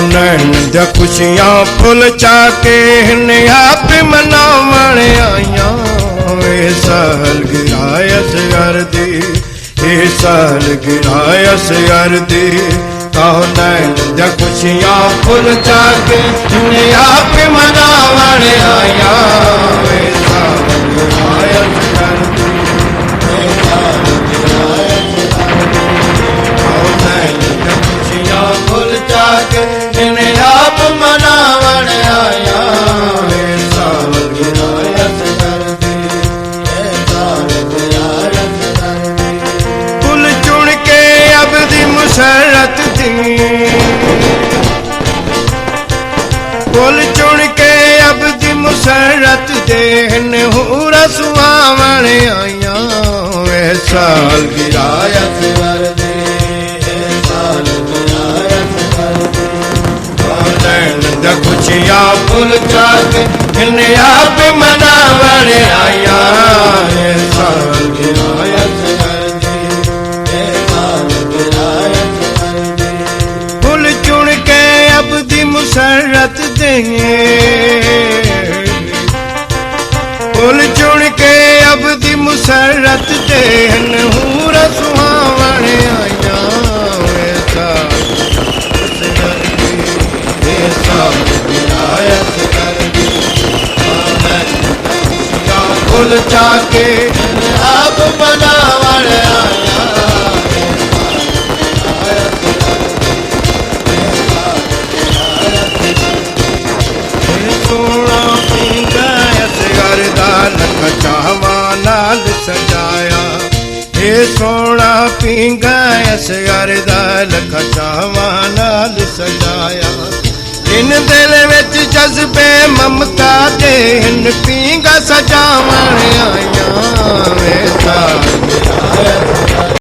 ਨੈਣ ਦੀਆਂ ਖੁਸ਼ੀਆਂ ਫੁੱਲ ਚਾਕੇ ਨੇ ਆਪ ਮਨਾਵਣ ਆਈਆਂ ਵੇ ਸਾਲਗਿਰਾ ਅਸਗਰ ਦੀ ਇਹ ਸਾਲਗਿਰਾ ਅਸਗਰ ਦੀ ਨੈਣ ਦੀਆਂ ਖੁਸ਼ੀਆਂ ਫੁੱਲ ਚਾਕੇ ਨੇ ਆਪ ਮਨਾਵਣ ਆਈਆਂ ਵੇ ਸਾਲਗਿਰਾ ਅਸਗਰ ਦੀ ਫੁੱਲ ਚਾਕੇ ਜਿਨੇ ਆਪ ਮਨਾਵਣ ਆਇਆ ਵੇ ਸਾਲਗਿਰਾ ਅਸਗਰ ਦੀ ਫੁੱਲ ਚੁਣ ਕੇ ਅਬਦੀ ਮੁਸਰਤ ਦੀ ਫੁੱਲ ਚੁਣ ਕੇ ਅਬਦੀ ਮੁਸਰਤ ਦੇ ਨੂਰ ਸੁਹਾਵਣ ਆਈਆਂ ਵੇ ਸਾਲਗਿਰਾ ਅਸਗਰ ਦੀ ਖੁਸ਼ੀਆਂ ਫੁੱਲ ਚਾਕੇ ਜਿਨੇ ਆਪ ਮਨਾਵਣ ਆਇਆ ਸਾਲਗਿਰਾ ਅਸਗਰ ਦੀ ਫੁੱਲ ਚੁਣ ਕੇ ਅਬਦੀ ਮੁਸਰਤ ਦੇ ਫੁੱਲ ਚੁਣ ਕੇ ਅਬਦੀ ਮੁਸਰਤ ਦੇ ਨੂਰ ਸੁਹਾਵਣ ਆਇਆ ਫੁੱਲ ਚਾਕੇ ਆਪ ਮਨਾਵਣ ਆਇਆ ਸੋਹਣਾ ਪੀਂਘਾ ਅਸਗਰ ਦਾ ਲੱਖ ਚਾਵਾਂ ਨਾਲ ਸਜਾਇਆ ਇਹ ਸੋਹਣਾ ਪੀਂਘਾ ਅਸਗਰ ਦਾ ਲੱਖ ਚਾਵਾਂ ਨਾਲ ਸਜਾਇਆ ਜਿਨ ਦਿਲ ਵਿੱਚ ਜਜ਼ਬੇ ਮਮਤਾ